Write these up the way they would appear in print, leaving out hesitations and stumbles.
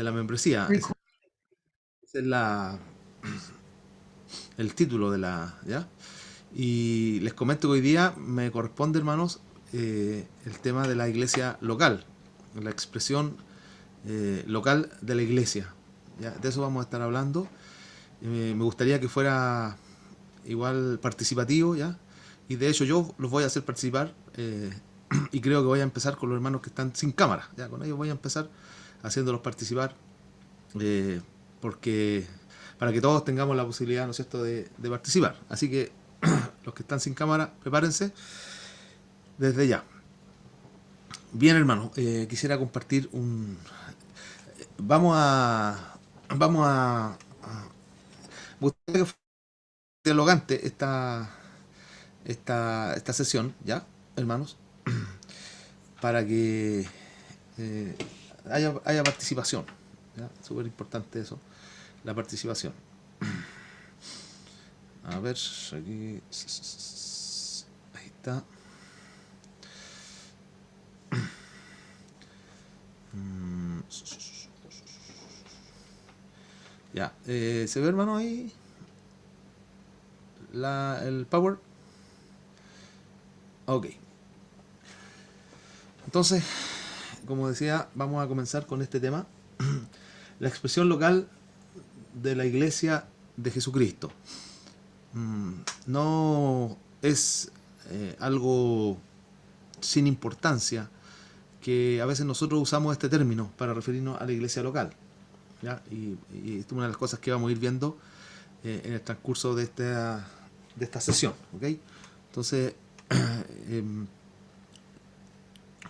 de la membresía. Ese es el título de la, ¿ya? Y les comento que hoy día me corresponde, hermanos, el tema de la iglesia local, la expresión local de la iglesia. ¿Ya? De eso vamos a estar hablando. Me gustaría que fuera igual participativo, ¿ya? Y de hecho yo los voy a hacer participar y creo que voy a empezar con los hermanos que están sin cámara, ¿ya? Con ellos voy a empezar haciéndolos participar eh, porque para que todos tengamos la posibilidad, ¿no es cierto?, de participar. Así que los que están sin cámara, prepárense desde ya. Bien, hermano, quisiera compartir un... Vamos a... Vamos a me gustaría que fuera dialogante esta sesión, ¿ya, hermanos? Para que eh, haya participación. ¿Ya? Súper importante eso, la participación. A ver, aquí... Ahí está. Ya, ¿se ve, hermano, ahí el power? Ok. Entonces, como decía, vamos a comenzar con este tema. La expresión local de la iglesia de Jesucristo. No es algo sin importancia que a veces nosotros usamos este término para referirnos a la iglesia local. ¿Ya? Y esto es una de las cosas que vamos a ir viendo en el transcurso de esta sesión. ¿Okay? Entonces,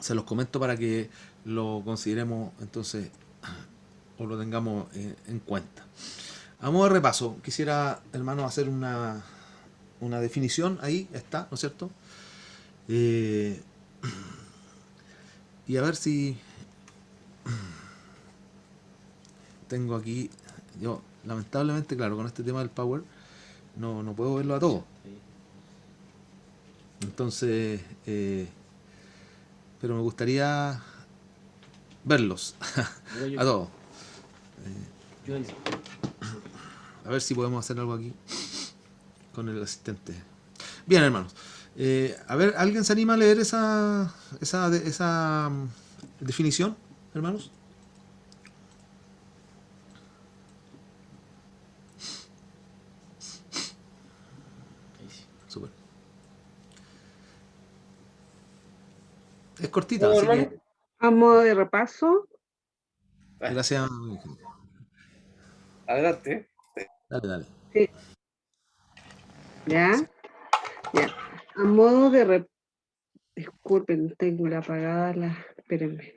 se los comento para que lo consideremos entonces o lo tengamos en cuenta. A modo de repaso, quisiera, hermano, hacer una definición. Ahí está, ¿no es cierto? Eh, y a ver si tengo aquí, yo lamentablemente, claro, con este tema del power no puedo verlo a todo. Entonces, pero me gustaría verlos a todos. A ver si podemos hacer algo aquí con el asistente. Bien, hermanos. A ver, ¿alguien se anima a leer esa definición, hermanos? Súper. Es cortita, así que A modo de repaso, gracias. Adelante. Dale, dale. sí, ya. A modo de disculpen, tengo la apagada espérenme.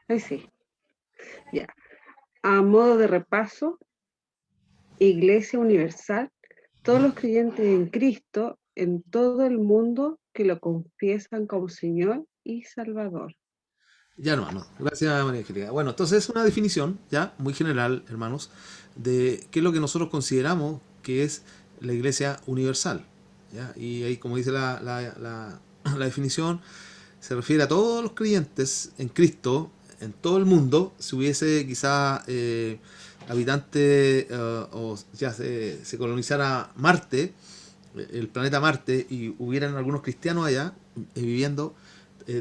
Ahí sí, ya. A modo de repaso, Iglesia Universal, todos los creyentes en Cristo en todo el mundo que lo confiesan como Señor y Salvador. Ya, hermano. Gracias, María Angélica. Bueno, entonces es una definición, ya, muy general, hermanos, de qué es lo que nosotros consideramos que es la Iglesia Universal. ¿Ya? Y ahí, como dice la definición, se refiere a todos los creyentes en Cristo, en todo el mundo. Si hubiese quizá habitante o ya se colonizara Marte, el planeta Marte, y hubieran algunos cristianos allá viviendo,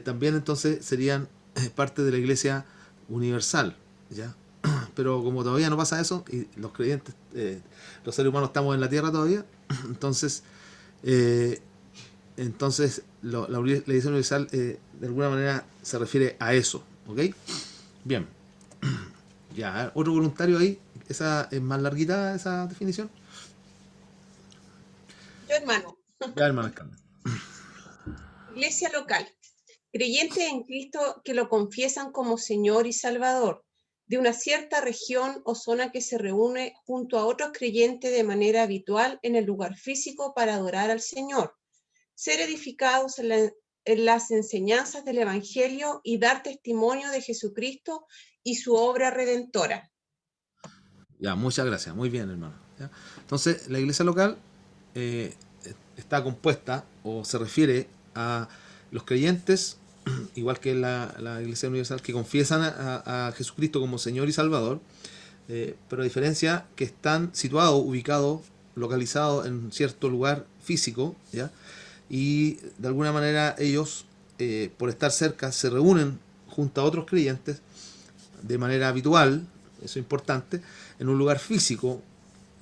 también entonces serían parte de la Iglesia Universal, ¿ya? Pero como todavía no pasa eso, y los creyentes, los seres humanos estamos en la Tierra todavía, entonces eh, la Iglesia Universal de alguna manera se refiere a eso, ¿ok? Bien, ya, otro voluntario ahí, esa es más larguita esa definición. Yo, hermano. Ya, hermano Carmen. Iglesia local. Creyentes en Cristo que lo confiesan como Señor y Salvador, de una cierta región o zona que se reúne junto a otros creyentes de manera habitual en el lugar físico para adorar al Señor, ser edificados en las enseñanzas del Evangelio y dar testimonio de Jesucristo y su obra redentora. Ya, muchas gracias. Muy bien, hermano. ¿Ya? Entonces, la iglesia local está compuesta o se refiere a los creyentes igual que la Iglesia Universal, que confiesan a Jesucristo como Señor y Salvador, pero a diferencia que están situados, ubicados, localizados en cierto lugar físico, ¿ya? Y de alguna manera ellos, por estar cerca, se reúnen junto a otros creyentes de manera habitual, eso es importante, en un lugar físico.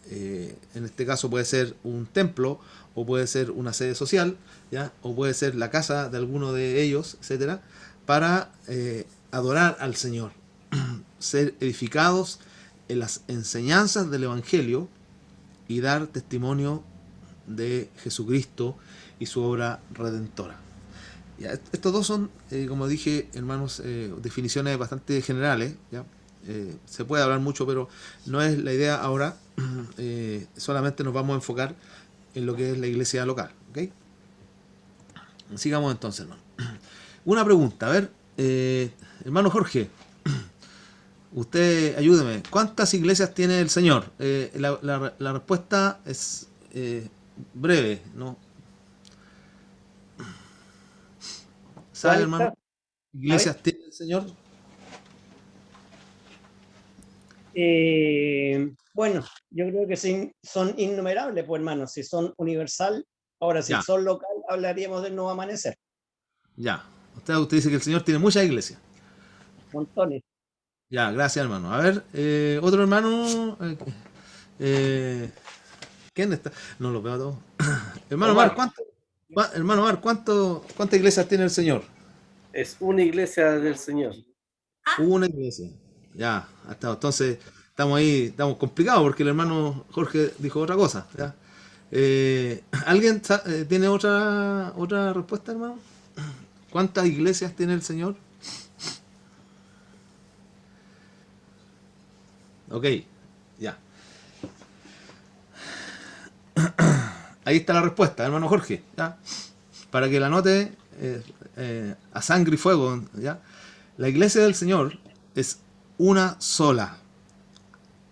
En este caso puede ser un templo, o puede ser una sede social, ¿ya? O puede ser la casa de alguno de ellos, etcétera, para adorar al Señor, ser edificados en las enseñanzas del Evangelio y dar testimonio de Jesucristo y su obra redentora. Ya, estos dos son, como dije, hermanos, definiciones bastante generales, ¿ya? Se puede hablar mucho, pero no es la idea ahora. Solamente nos vamos a enfocar en lo que es la iglesia local, ¿ok? Sigamos entonces, hermano. Una pregunta, a ver, hermano Jorge, usted ayúdeme. ¿Cuántas iglesias tiene el Señor? La respuesta es breve, ¿no? ¿Sabe, hermano? ¿Iglesias tiene el Señor? Bueno, yo creo que son innumerables, pues hermano, si son universal, ahora si Ya. son local, hablaríamos del nuevo amanecer. Ya. Usted dice que el Señor tiene muchas iglesias. Montones. Ya, gracias, hermano. A ver, otro hermano. ¿Quién está? No lo veo a todos. Hermano Mar, hermano Mar, ¿cuántas iglesias tiene el Señor? Es una iglesia del Señor. Una iglesia. Ya, hasta entonces estamos ahí, estamos complicados porque el hermano Jorge dijo otra cosa. ¿Ya? ¿Alguien tiene otra respuesta, hermano? ¿Cuántas iglesias tiene el Señor? Ok, ya. Ahí está la respuesta, hermano Jorge, ¿ya? Para que la anote a sangre y fuego, ¿ya? La iglesia del Señor es una sola,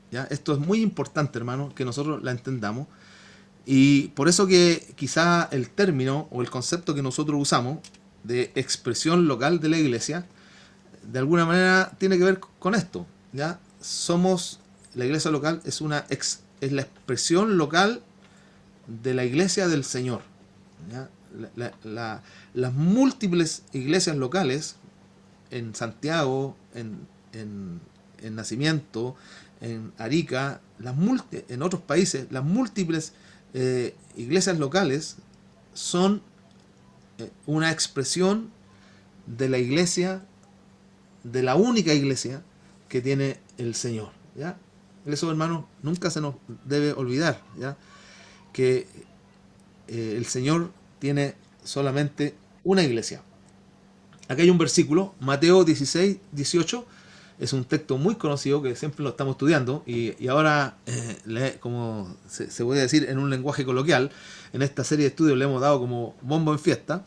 ¿ya? Esto es muy importante, hermano, que nosotros la entendamos. Y por eso que quizá el término o el concepto que nosotros usamos de expresión local de la iglesia, de alguna manera tiene que ver con esto, ¿ya? La iglesia local es es la expresión local de la iglesia del Señor, ¿ya? Las múltiples iglesias locales en Santiago, en Nacimiento, en Arica, en otros países, las múltiples iglesias locales son una expresión de la iglesia, de la única iglesia que tiene el Señor, ¿ya? Eso, hermanos, nunca se nos debe olvidar, ¿ya? Que el Señor tiene solamente una iglesia. Aquí hay un versículo, Mateo 16, 18, es un texto muy conocido que siempre lo estamos estudiando y ahora, como se puede decir en un lenguaje coloquial, en esta serie de estudios le hemos dado como bombo en fiesta.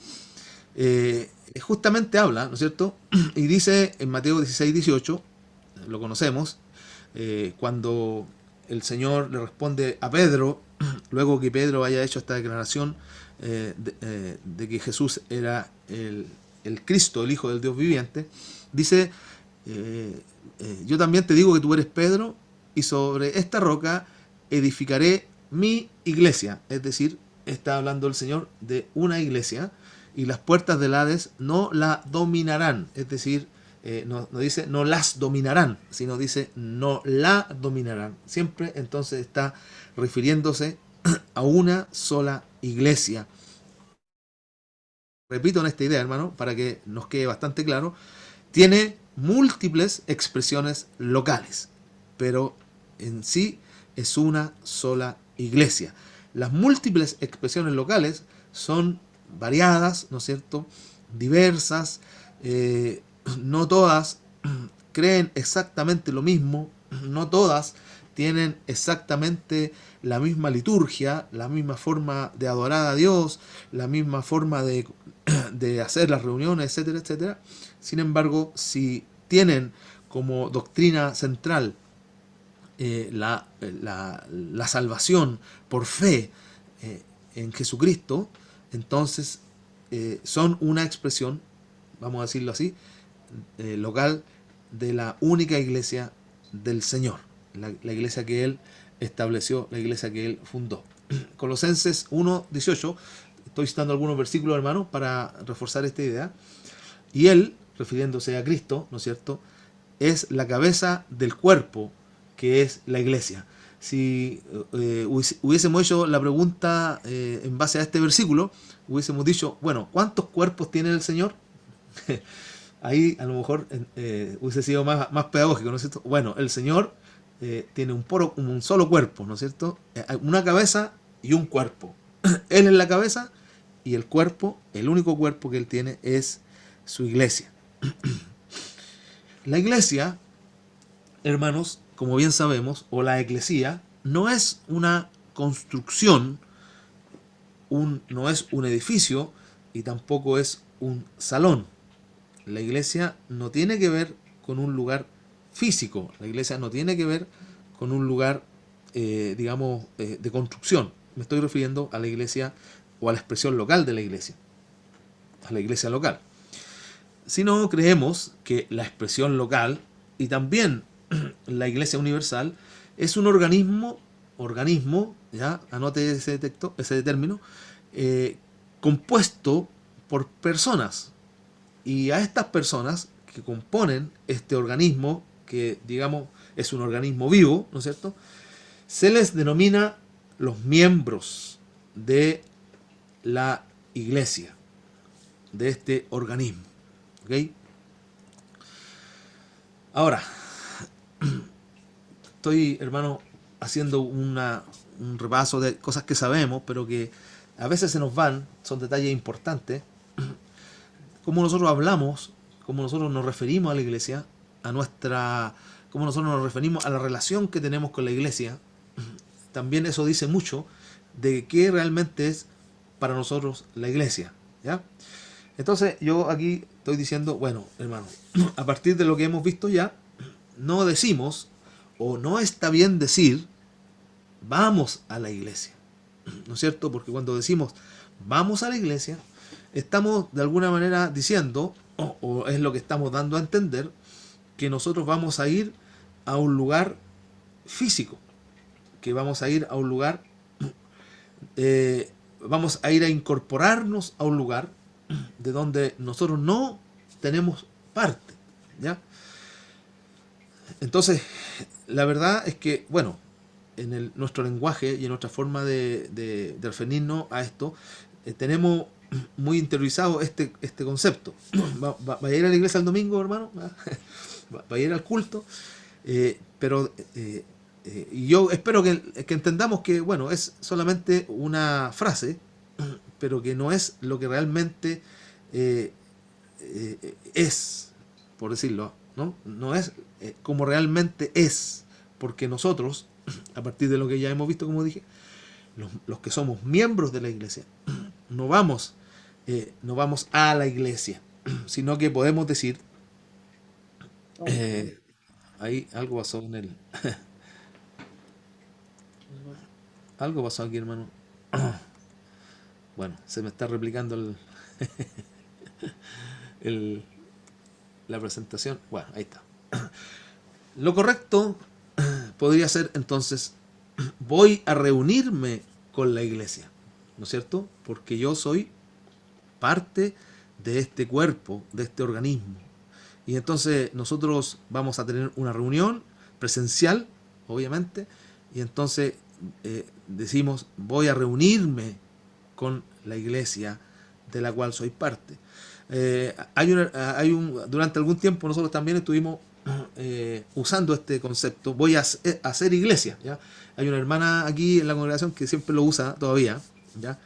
Justamente habla, ¿no es cierto? Y dice en Mateo 16, 18, lo conocemos, cuando el Señor le responde a Pedro, luego que Pedro haya hecho esta declaración de que Jesús era el Cristo, el Hijo del Dios viviente, dice, yo también te digo que tú eres Pedro, y sobre esta roca edificaré mi iglesia. Es decir, está hablando el Señor de una iglesia, y las puertas del Hades no la dominarán. Es decir, no dice no las dominarán, sino dice no la dominarán. Siempre entonces está refiriéndose a una sola iglesia. Repito en esta idea, hermano, para que nos quede bastante claro, tiene múltiples expresiones locales, pero en sí es una sola iglesia. Las múltiples expresiones locales son variadas, ¿no es cierto?, diversas, no todas creen exactamente lo mismo, no todas tienen exactamente la misma liturgia, la misma forma de adorar a Dios, la misma forma de hacer las reuniones, etcétera, etcétera. Sin embargo, si tienen como doctrina central la salvación por fe en Jesucristo, entonces son una expresión vamos a decirlo así, local de la única iglesia del Señor, la iglesia que Él estableció, la iglesia que Él fundó. Colosenses 1:18, estoy citando algunos versículos, hermanos, para reforzar esta idea. Y Él, refiriéndose a Cristo, ¿no es cierto?, es la cabeza del cuerpo, que es la iglesia. Si hubiésemos hecho la pregunta en base a este versículo, hubiésemos dicho, bueno, ¿cuántos cuerpos tiene el Señor? Ahí a lo mejor hubiese sido más pedagógico, ¿no es cierto? Bueno, el Señor tiene un solo cuerpo, ¿no es cierto? Una cabeza y un cuerpo. Él es la cabeza y el cuerpo, el único cuerpo que Él tiene es su iglesia. La iglesia, hermanos, como bien sabemos, o la eclesía, no es una construcción, no es un edificio y tampoco es un salón. La iglesia no tiene que ver con un lugar físico, la iglesia no tiene que ver con un lugar, digamos, de construcción. Me estoy refiriendo a la iglesia o a la expresión local de la iglesia, a la iglesia local. Si no, creemos que la expresión local y también la iglesia universal es un organismo, ya anote ese término, compuesto por personas. Y a estas personas que componen este organismo, que digamos es un organismo vivo, ¿no es cierto?, se les denomina los miembros de la iglesia, de este organismo. ¿Ok? Ahora, estoy, hermano, haciendo un repaso de cosas que sabemos, pero que a veces se nos van, son detalles importantes. Cómo nosotros hablamos, cómo nosotros nos referimos a la iglesia, cómo nosotros nos referimos a la relación que tenemos con la iglesia. También eso dice mucho de qué realmente es para nosotros la iglesia, ¿ya? Entonces yo aquí estoy diciendo, bueno, hermano, a partir de lo que hemos visto ya, no decimos, o no está bien decir, vamos a la iglesia, ¿no es cierto? Porque cuando decimos vamos a la iglesia, estamos de alguna manera diciendo, o es lo que estamos dando a entender, que nosotros vamos a ir a un lugar físico, que vamos a ir a un lugar, vamos a ir a incorporarnos a un lugar de donde nosotros no tenemos parte, ¿ya? Entonces, la verdad es que, bueno, en nuestro lenguaje y en nuestra forma de referirnos a esto, tenemos muy interiorizado este concepto. ¿Va a ir a la iglesia el domingo, hermano? ¿Va a ir al culto? Y yo espero que entendamos que, bueno, es solamente una frase, pero que no es lo que realmente es, por decirlo, ¿no? No es como realmente es, porque nosotros, a partir de lo que ya hemos visto, como dije, los que somos miembros de la iglesia, no vamos a la iglesia, sino que podemos decir, ahí algo pasó en el... algo pasó aquí, hermano. Bueno, se me está replicando la presentación. Bueno, ahí está. Lo correcto podría ser entonces, voy a reunirme con la iglesia, ¿no es cierto? Porque yo soy parte de este cuerpo, de este organismo. Y entonces nosotros vamos a tener una reunión presencial, obviamente, y entonces decimos, voy a reunirme con la iglesia de la cual soy parte. Durante algún tiempo nosotros también estuvimos usando este concepto, voy a hacer iglesia, ¿ya? Hay una hermana aquí en la congregación que siempre lo usa todavía, ¿ya?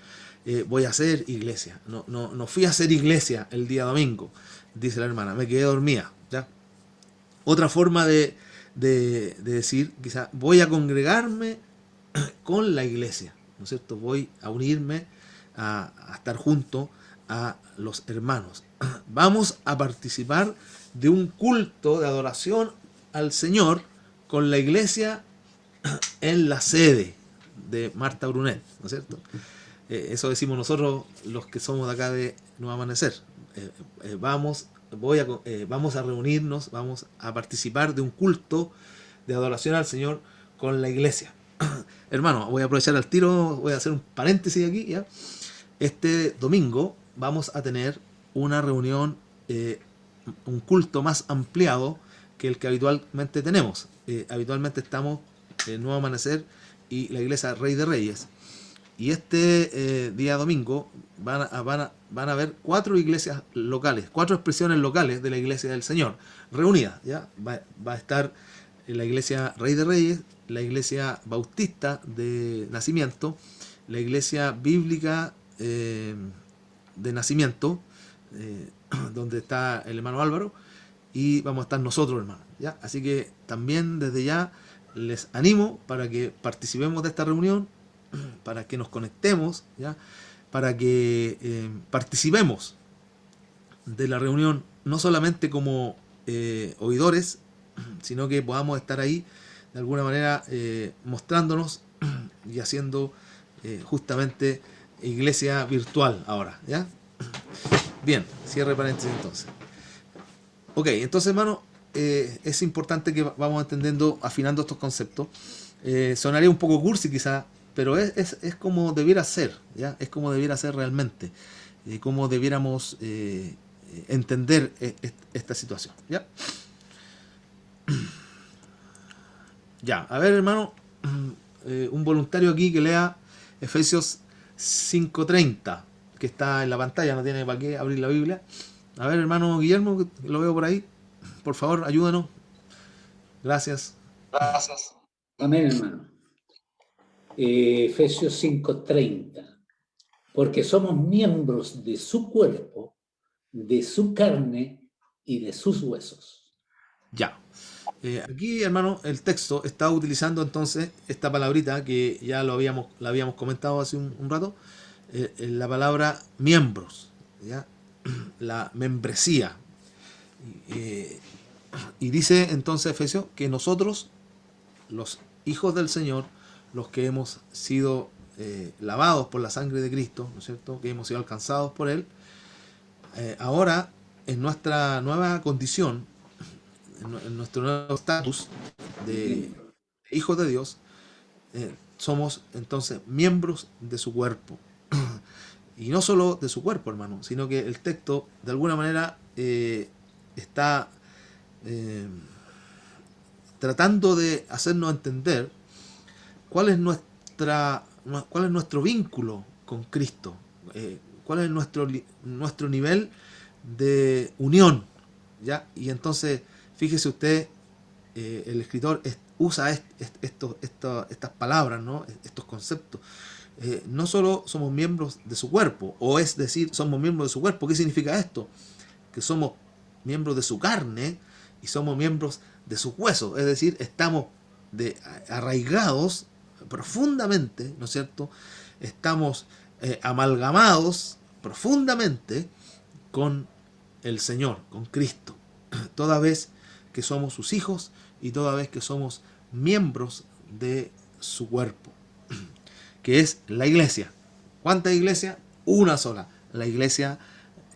Voy a hacer iglesia, no fui a hacer iglesia el día domingo, dice la hermana, me quedé dormida, ¿ya? Otra forma de decir, quizá, voy a congregarme con la iglesia, ¿no es cierto? Voy a unirme a estar junto a los hermanos. Vamos a participar de un culto de adoración al Señor con la iglesia en la sede de Marta Brunet, ¿no es cierto? Eso decimos nosotros los que somos de acá de Nuevo Amanecer. vamos a reunirnos, vamos a participar de un culto de adoración al Señor con la iglesia. Hermano, voy a aprovechar al tiro, voy a hacer un paréntesis aquí, ¿ya? Este domingo vamos a tener una reunión, un culto más ampliado que el que habitualmente tenemos. Habitualmente estamos en Nuevo Amanecer y la iglesia Rey de Reyes. Y este día domingo van a haber 4 iglesias locales, 4 expresiones locales de la iglesia del Señor reunidas. ¿Ya? Va a estar la iglesia Rey de Reyes, la iglesia Bautista de Nacimiento, la iglesia Bíblica de Nacimiento, donde está el hermano Álvaro, y vamos a estar nosotros, hermano. ¿Ya? Así que también desde ya les animo para que participemos de esta reunión, para que nos conectemos, ¿ya? Para que participemos de la reunión, no solamente como oidores, sino que podamos estar ahí de alguna manera mostrándonos y haciendo justamente iglesia virtual ahora, ¿ya? Bien, cierre paréntesis entonces. Ok, entonces, hermano, es importante que vamos entendiendo, afinando estos conceptos. Sonaría un poco cursi quizá, pero es como debiera ser, ¿ya? Es como debiera ser realmente, como debiéramos entender esta situación, ¿ya? Ya, a ver, hermano, un voluntario aquí que lea Efesios 5:30, que está en la pantalla, no tiene para qué abrir la Biblia. A ver, hermano Guillermo, que lo veo por ahí, por favor, ayúdanos. Gracias. Gracias. Amén, hermano. Efesios 5:30. Porque somos miembros de su cuerpo, de su carne y de sus huesos. Ya. Aquí, hermano, el texto está utilizando entonces esta palabrita que ya la habíamos comentado hace un rato, la palabra miembros, ¿ya? La membresía. Y dice entonces Efesios que nosotros, los hijos del Señor, los que hemos sido lavados por la sangre de Cristo, ¿no es cierto?, que hemos sido alcanzados por Él, ahora en nuestra nueva condición, en nuestro nuevo estatus de hijos de Dios, somos entonces miembros de su cuerpo. Y no solo de su cuerpo, hermano, sino que el texto de alguna manera está tratando de hacernos entender cuál es nuestro vínculo con Cristo, cuál es nuestro nivel de unión, ¿ya? Y entonces, fíjese usted, el escritor usa estas palabras, ¿no? Estos conceptos. No solo somos miembros de su cuerpo, o es decir, somos miembros de su cuerpo. ¿Qué significa esto? Que somos miembros de su carne y somos miembros de sus huesos. Es decir, estamos arraigados profundamente, ¿no es cierto? Estamos amalgamados profundamente con el Señor, con Cristo, toda vez que somos sus hijos y toda vez que somos miembros de su cuerpo, que es la iglesia. ¿Cuánta iglesia? Una sola. La iglesia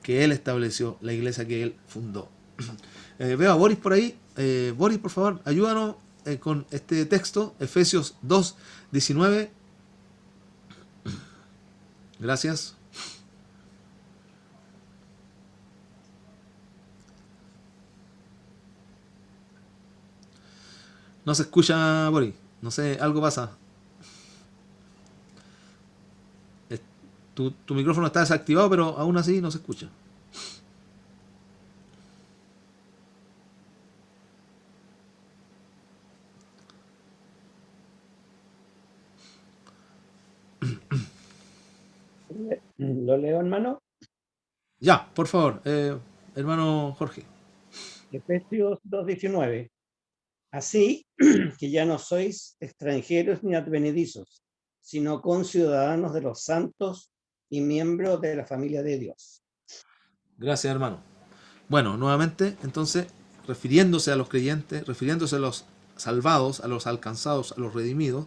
que Él estableció, la iglesia que Él fundó. Veo a Boris por ahí. Boris, por favor, ayúdanos con este texto, Efesios 2:19. Gracias. No se escucha, Boris. No sé, algo pasa. Tu micrófono está desactivado, pero aún así no se escucha. ¿Lo leo, hermano? Ya, por favor, hermano Jorge. Efesios 2:19. Así que ya no sois extranjeros ni advenedizos, sino conciudadanos de los santos y miembros de la familia de Dios. Gracias, hermano. Bueno, nuevamente, entonces, refiriéndose a los creyentes, refiriéndose a los salvados, a los alcanzados, a los redimidos,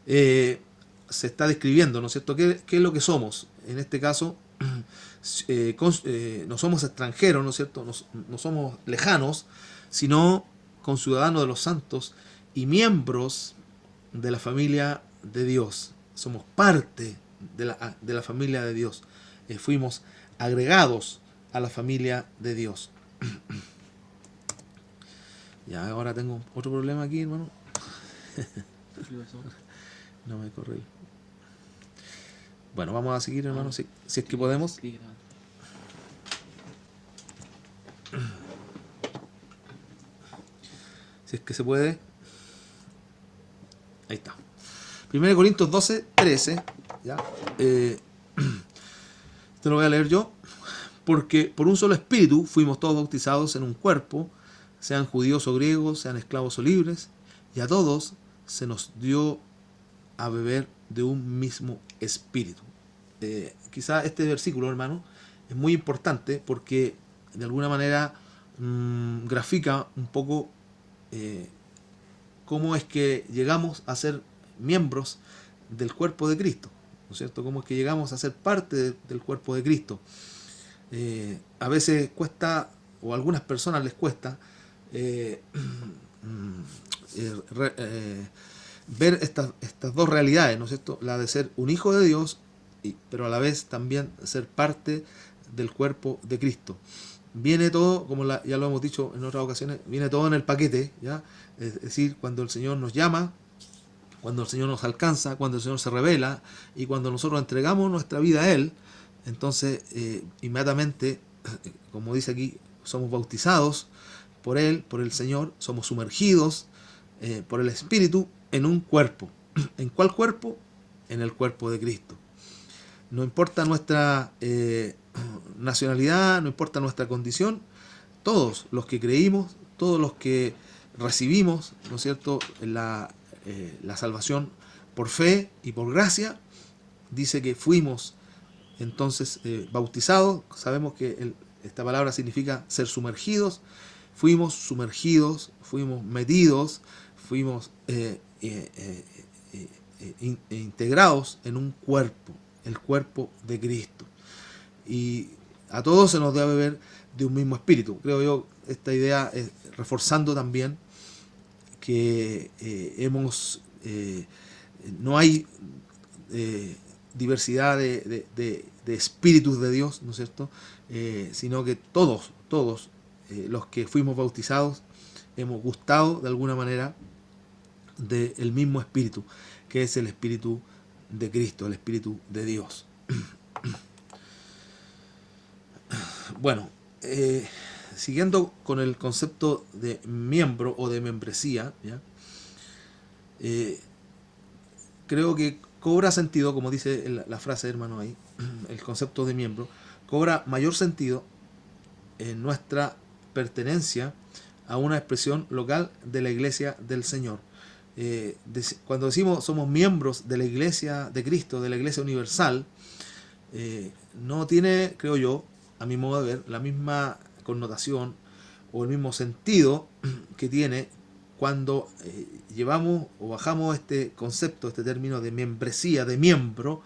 se está describiendo, ¿no es cierto?, ¿qué es lo que somos? En este caso, no somos extranjeros, ¿no es cierto? No somos lejanos, sino conciudadanos de los santos y miembros de la familia de Dios. Somos parte de la familia de Dios. Fuimos agregados a la familia de Dios. Ya, ahora tengo otro problema aquí, hermano. No me corre. Bueno, vamos a seguir, hermano, si es que podemos. Si es que se puede. Ahí está. 1 Corintios 12, 13. ¿Ya? Esto lo voy a leer yo. Porque por un solo espíritu fuimos todos bautizados en un cuerpo, sean judíos o griegos, sean esclavos o libres, y a todos se nos dio a beber de un mismo espíritu. Quizá este versículo, hermano, es muy importante porque de alguna manera grafica un poco cómo es que llegamos a ser miembros del cuerpo de Cristo, ¿no es cierto? Cómo es que llegamos a ser parte del cuerpo de Cristo. A veces cuesta, o a algunas personas les cuesta, ver estas dos realidades, ¿no es cierto? La de ser un hijo de Dios, pero a la vez también ser parte del cuerpo de Cristo. Viene todo, como ya lo hemos dicho en otras ocasiones, viene todo en el paquete, ¿ya? Es decir, cuando el Señor nos llama, cuando el Señor nos alcanza, cuando el Señor se revela y cuando nosotros entregamos nuestra vida a Él, entonces inmediatamente, como dice aquí, somos bautizados por Él, por el Señor, somos sumergidos por el Espíritu en un cuerpo. ¿En cuál cuerpo? En el cuerpo de Cristo. No importa nuestra nacionalidad, no importa nuestra condición, todos los que creímos, todos los que recibimos, ¿no es cierto?, la salvación por fe y por gracia, dice que fuimos entonces bautizados. Sabemos que esta palabra significa ser sumergidos. Fuimos sumergidos, fuimos metidos, fuimos integrados en un cuerpo, el cuerpo de Cristo. Y a todos se nos debe beber de un mismo espíritu. Creo yo, esta idea reforzando también que no hay diversidad de espíritus de Dios, ¿no es cierto? Sino que todos los que fuimos bautizados hemos gustado de alguna manera del mismo espíritu, que es el espíritu de Cristo, el espíritu de Dios. Bueno, siguiendo con el concepto de miembro o de membresía, ¿ya? Creo que cobra sentido, como dice la frase, hermano, ahí, el concepto de miembro, cobra mayor sentido en nuestra pertenencia a una expresión local de la Iglesia del Señor. Cuando decimos somos miembros de la Iglesia de Cristo, de la Iglesia Universal, no tiene, creo yo, a mi modo de ver, la misma connotación o el mismo sentido que tiene cuando llevamos o bajamos este concepto, este término de membresía, de miembro,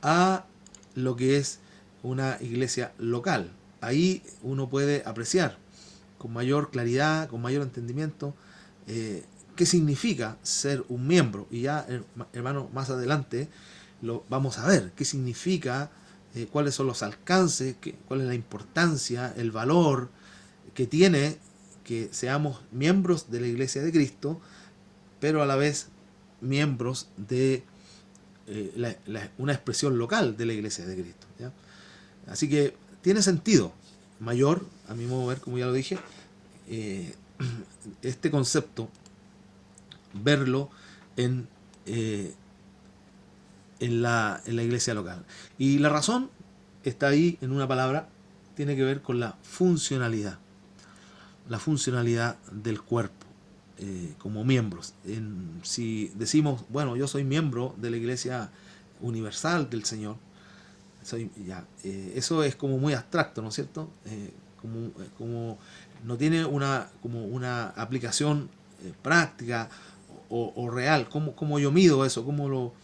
a lo que es una iglesia local. Ahí uno puede apreciar con mayor claridad, con mayor entendimiento, qué significa ser un miembro. Y ya, hermano, más adelante lo vamos a ver, qué significa, cuáles son los alcances, cuál es la importancia, el valor que tiene que seamos miembros de la Iglesia de Cristo, pero a la vez miembros de una expresión local de la Iglesia de Cristo, ¿ya? Así que tiene sentido mayor, a mi modo de ver, como ya lo dije, este concepto, verlo en la iglesia local. Y la razón está ahí en una palabra, tiene que ver con la funcionalidad del cuerpo como miembros. Si decimos, bueno, yo soy miembro de la Iglesia Universal del Señor, eso es como muy abstracto, ¿no es cierto? Como no tiene una aplicación práctica o real. ¿Cómo yo mido eso? ¿Cómo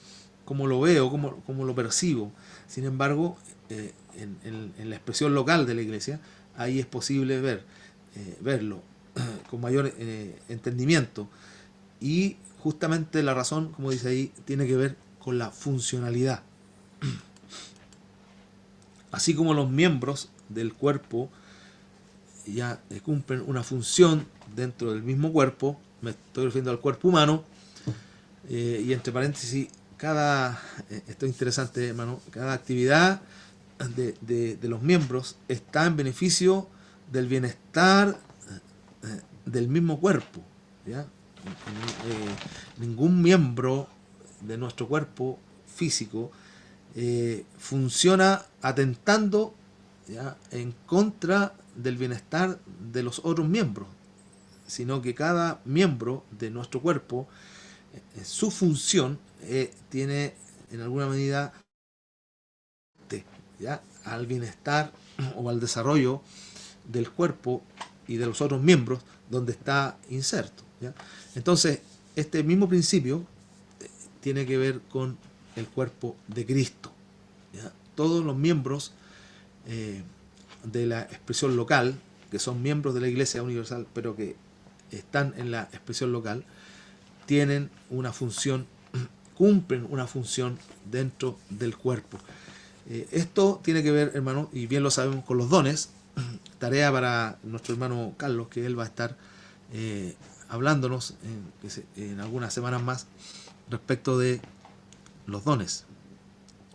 lo veo? ¿Cómo lo percibo? Sin embargo, en la expresión local de la iglesia, ahí es posible verlo con mayor entendimiento. Y justamente la razón, como dice ahí, tiene que ver con la funcionalidad. Así como los miembros del cuerpo ya cumplen una función dentro del mismo cuerpo, me estoy refiriendo al cuerpo humano, y entre paréntesis, esto es interesante, hermano, cada actividad de los miembros está en beneficio del bienestar del mismo cuerpo, ¿ya? Ningún miembro de nuestro cuerpo físico funciona atentando, ¿ya?, en contra del bienestar de los otros miembros, sino que cada miembro de nuestro cuerpo, su función tiene en alguna medida, ¿ya?, al bienestar o al desarrollo del cuerpo y de los otros miembros donde está inserto, ¿ya? Entonces, este mismo principio tiene que ver con el cuerpo de Cristo, ¿ya? Todos los miembros de la expresión local, que son miembros de la Iglesia Universal, pero que están en la expresión local, tienen una función, cumplen una función dentro del cuerpo. Esto tiene que ver, hermano, y bien lo sabemos, con los dones. Tarea para nuestro hermano Carlos, que él va a estar hablándonos en algunas semanas más respecto de los dones,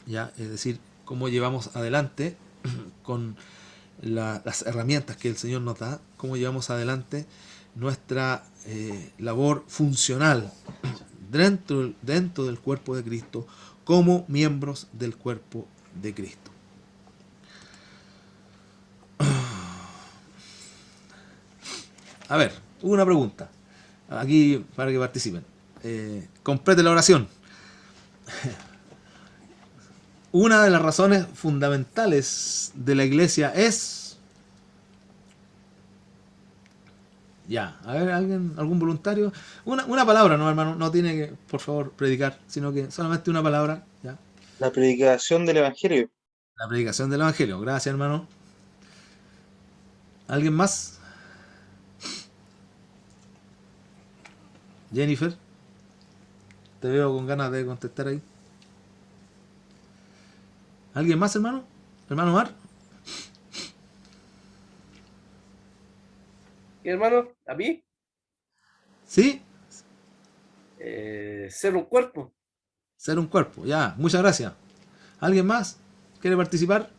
¿ya? Es decir, cómo llevamos adelante con las herramientas que el Señor nos da, cómo llevamos adelante nuestra labor funcional dentro del cuerpo de Cristo, como miembros del cuerpo de Cristo. A ver, una pregunta aquí para que participen. Complete la oración. Una de las razones fundamentales de la iglesia es... Ya, a ver, algún voluntario. Una palabra, no, hermano, no tiene que, por favor, predicar, sino que solamente una palabra, ya. La predicación del Evangelio. La predicación del Evangelio. Gracias, hermano. ¿Alguien más? Jennifer, te veo con ganas de contestar ahí. ¿Alguien más, hermano? ¿Hermano Mar? ¿Y hermano? ¿A mí? ¿Sí? Ser un cuerpo. Ser un cuerpo, ya, muchas gracias. ¿Alguien más quiere participar?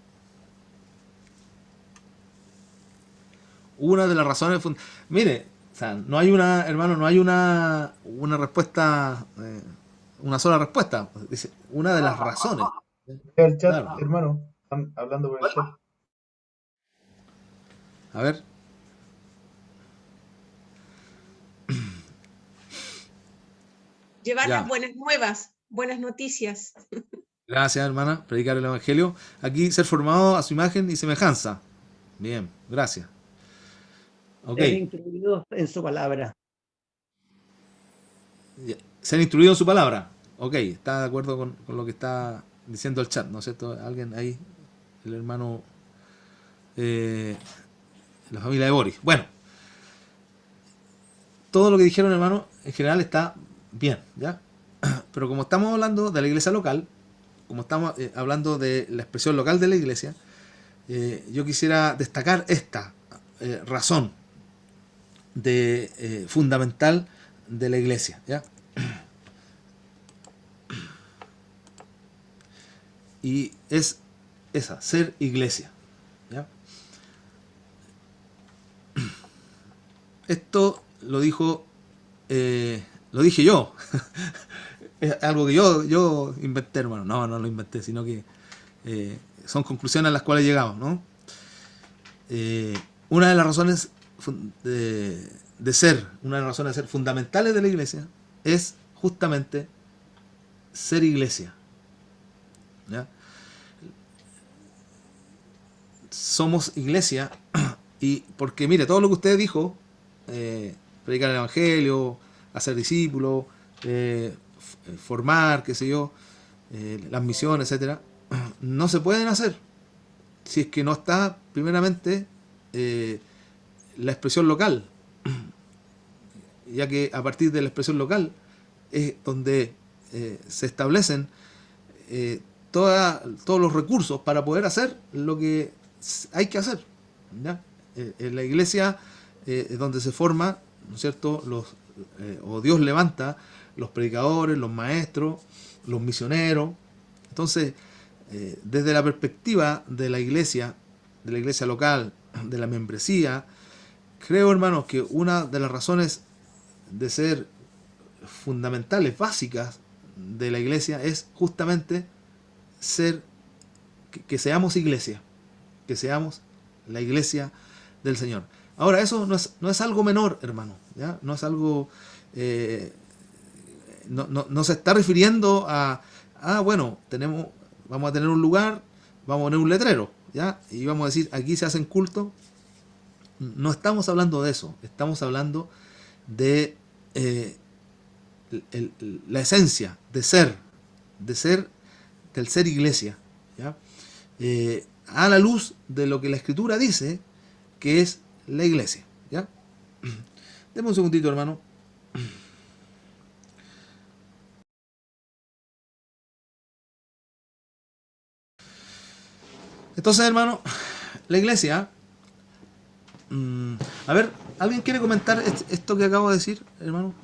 Una de las razones... Mire, o sea, no hay una, hermano, no hay una respuesta, una sola respuesta. Dice, una de las razones. El chat, Claro. hermano, están hablando por el chat. A ver. Llevar Ya. las buenas nuevas, buenas noticias. Gracias, hermana. Predicar el Evangelio. Aquí, ser formado a su imagen y semejanza. Bien, gracias. Ok. Ser instruidos en su palabra. Ser instruido en su palabra. Ok, está de acuerdo con lo que está diciendo el chat, ¿no es cierto? Alguien ahí, el hermano, la familia de Boris. Bueno, todo lo que dijeron, hermano, en general está bien, ¿ya? Pero como estamos hablando de la iglesia local, como estamos hablando de la expresión local de la iglesia, yo quisiera destacar esta razón fundamental de la iglesia, ¿ya? Y es esa, ser iglesia, ¿ya? Esto lo dije yo. Es algo que yo inventé, hermano. No lo inventé, sino que son conclusiones a las cuales llegamos, ¿no? Una de las razones de ser fundamentales de la iglesia es justamente ser iglesia, ¿ya? Somos iglesia y porque mire, todo lo que usted dijo, predicar el Evangelio, hacer discípulos, formar, qué sé yo, las misiones, etcétera, no se pueden hacer si es que no está primeramente la expresión local, ya que a partir de la expresión local es donde se establecen todos los recursos para poder hacer lo que hay que hacer, ¿ya? En la iglesia es donde se forma, ¿no es cierto?, o Dios levanta los predicadores, los maestros, los misioneros. Entonces, desde la perspectiva de la iglesia local, de la membresía, creo, hermanos, que una de las razones de ser fundamentales, básicas de la iglesia es justamente que seamos iglesia, que seamos la iglesia del Señor. Ahora, eso no es algo menor, hermano, ¿ya? No es algo, no se está refiriendo bueno, vamos a tener un lugar, vamos a poner un letrero, ¿ya? Y vamos a decir, aquí se hacen cultos. No estamos hablando de eso, estamos hablando de la esencia del ser iglesia, ¿ya? A la luz de lo que la Escritura dice que es la iglesia, ¿ya? Deme un segundito, hermano. Entonces, hermano, la iglesia... a ver, ¿alguien quiere comentar esto que acabo de decir, hermano?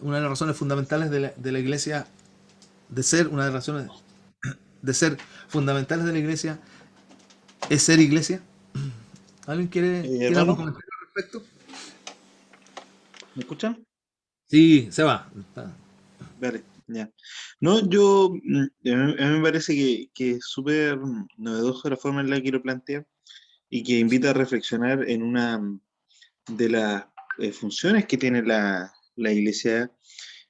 Una de las razones fundamentales de la iglesia, una de las razones de ser fundamentales de la iglesia es ser iglesia. ¿Alguien quiere algún hermano, comentario al respecto? ¿me escuchan? Sí, se va. Vale, ya. No, a mí me parece que es súper novedoso la forma en la que lo plantea y que invita a reflexionar en una de las funciones que tiene la iglesia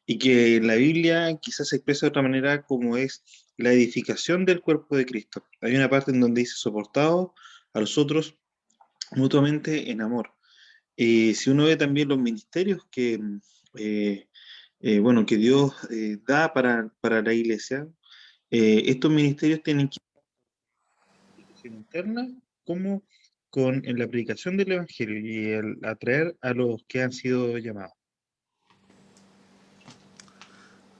y que en la Biblia quizás se expresa de otra manera como es la edificación del cuerpo de Cristo. Hay una parte en donde dice soportados a los otros mutuamente en amor. Si uno ve también los ministerios eh, que Dios da para la iglesia, estos ministerios tienen que ir interna como en la predicación del Evangelio y el atraer a los que han sido llamados.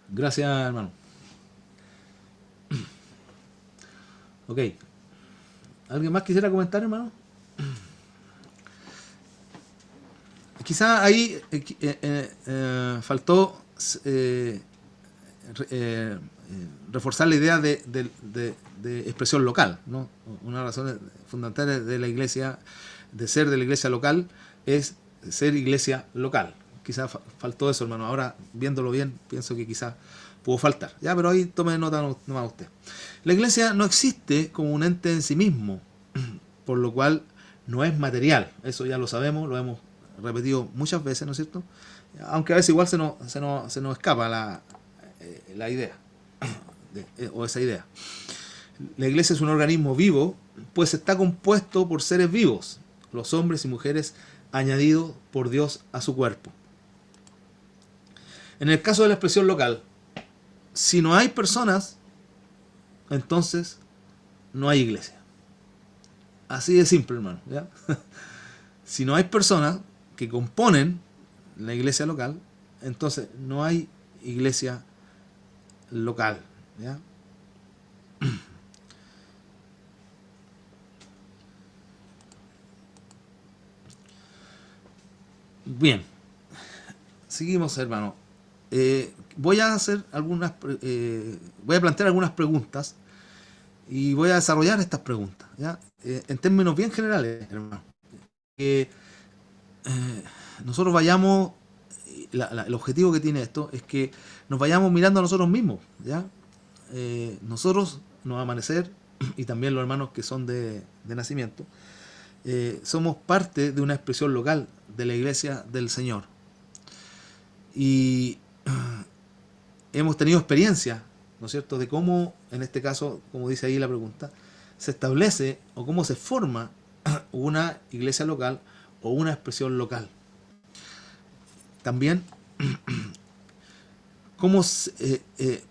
Gracias, hermano. Ok. ¿Alguien más quisiera comentar, hermano? Quizá ahí faltó reforzar la idea de expresión local, ¿no? Una de las razones fundamentales de la iglesia, de la iglesia local, es ser iglesia local. Quizá faltó eso, hermano. Ahora, viéndolo bien, pienso que quizá pudo faltar. Ya, pero ahí tome nota nomás usted. La iglesia no existe como un ente en sí mismo, por lo cual no es material. Eso ya lo sabemos, lo hemos repetido muchas veces, ¿no es cierto? Aunque a veces igual se nos escapa la idea, o esa idea. La iglesia es un organismo vivo, pues está compuesto por seres vivos, los hombres y mujeres añadidos por Dios a su cuerpo. En el caso de la expresión local, si no hay personas, entonces no hay iglesia. Así de simple, hermano, ¿ya? Si no hay personas que componen la iglesia local, entonces no hay iglesia local, ¿ya? Bien, seguimos, hermano. Voy a plantear algunas preguntas y voy a desarrollar estas preguntas, ¿ya? En términos bien generales, hermano. Nosotros vayamos, el objetivo que tiene esto es que nos vayamos mirando a nosotros mismos, ¿ya? Nosotros nos amanecer, y también los hermanos que son de nacimiento, somos parte de una expresión local de la iglesia del Señor. Y hemos tenido experiencia, ¿no es cierto?, de cómo, en este caso, como dice ahí la pregunta, se establece o cómo se forma una iglesia local o una expresión local. También,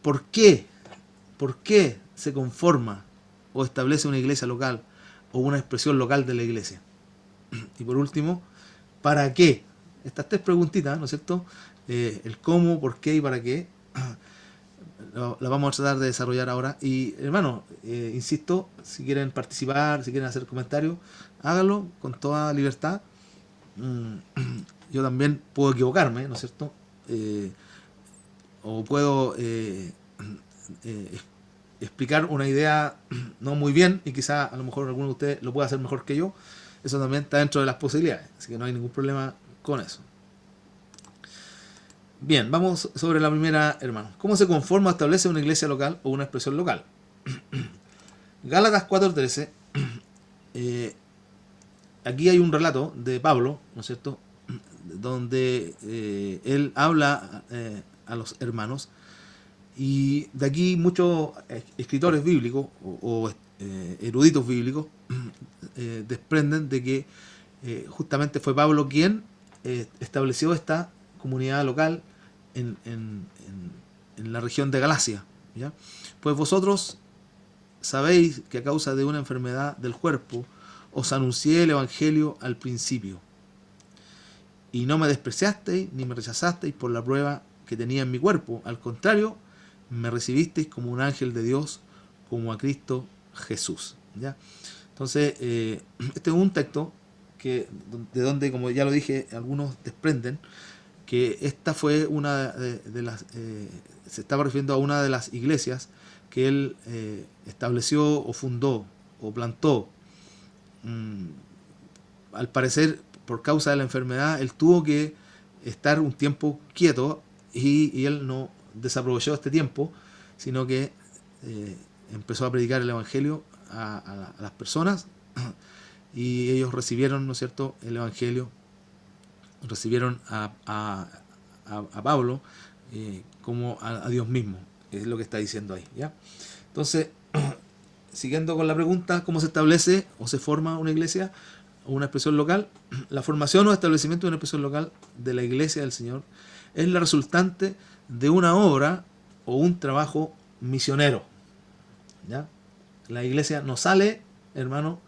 ¿por qué se conforma o establece una iglesia local o una expresión local de la iglesia? Y por último, ¿para qué? Estas tres preguntitas, ¿no es cierto? El cómo, por qué y para qué, la vamos a tratar de desarrollar ahora. Y hermano, insisto, si quieren participar, si quieren hacer comentarios, háganlo con toda libertad. Yo también puedo equivocarme, ¿no es cierto? O puedo explicar una idea no muy bien y quizá a lo mejor alguno de ustedes lo pueda hacer mejor que yo. Eso también está dentro de las posibilidades, así que no hay ningún problema con eso. Bien, vamos sobre la primera, hermano. ¿Cómo se conforma o establece una iglesia local o una expresión local? Gálatas 4:13. Aquí hay un relato de Pablo, ¿no es cierto?, donde él habla a los hermanos, y de aquí muchos escritores bíblicos o eruditos bíblicos desprenden de que justamente fue Pablo quien estableció esta comunidad local en la región de Galacia, ¿ya? Pues vosotros sabéis que a causa de una enfermedad del cuerpo os anuncié el evangelio al principio, y no me despreciasteis ni me rechazasteis por la prueba que tenía en mi cuerpo. Al contrario, me recibisteis como un ángel de Dios, como a Cristo Jesús, ¿ya? Entonces, este es un texto que, de donde, como ya lo dije, algunos desprenden que esta fue una de las... se estaba refiriendo a una de las iglesias que él estableció o fundó o plantó. Al parecer, por causa de la enfermedad, él tuvo que estar un tiempo quieto, y él no desaprovechó este tiempo, sino que empezó a predicar el evangelio a las personas, y ellos recibieron, ¿no es cierto?, el evangelio, recibieron a Pablo como a Dios mismo, es lo que está diciendo ahí, ¿ya? Entonces, siguiendo con la pregunta, ¿cómo se establece o se forma una iglesia o una expresión local? La formación o establecimiento de una expresión local de la iglesia del Señor es la resultante de una obra o un trabajo misionero, ¿ya? La iglesia no sale, hermano,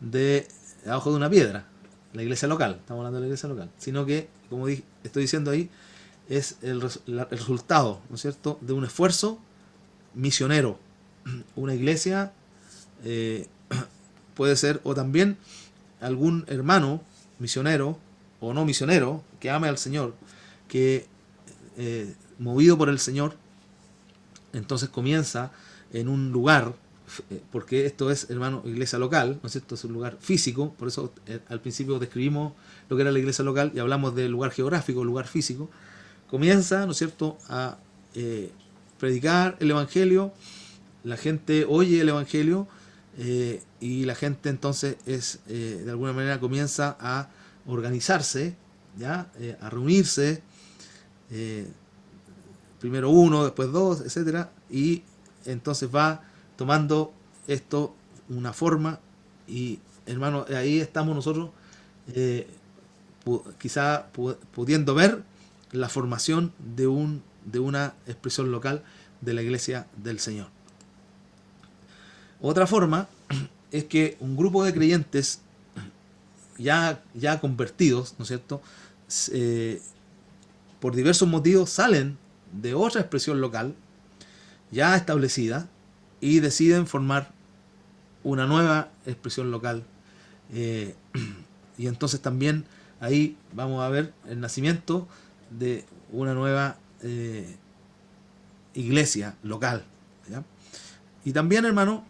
de abajo de una piedra, la iglesia local, estamos hablando de la iglesia local, sino que, como estoy diciendo ahí, es el resultado, ¿no es cierto?, de un esfuerzo misionero. Una iglesia puede ser, o también algún hermano misionero o no misionero que ame al Señor, que movido por el Señor, entonces comienza en un lugar, porque esto es, hermano, iglesia local, ¿no es cierto?, es un lugar físico. Por eso al principio describimos lo que era la iglesia local y hablamos del lugar geográfico, lugar físico. Comienza, ¿no es cierto?, a predicar el evangelio, la gente oye el evangelio, y la gente entonces de alguna manera comienza a organizarse, ¿ya? A reunirse, primero uno, después dos, etcétera, y entonces va tomando esto una forma, y hermano, ahí estamos nosotros quizá pudiendo ver la formación de una expresión local de la iglesia del Señor. Otra forma es que un grupo de creyentes ya convertidos, ¿no es cierto?, por diversos motivos salen de otra expresión local ya establecida y deciden formar una nueva expresión local, y entonces también ahí vamos a ver el nacimiento de una nueva iglesia local, ¿ya? Y también, hermano,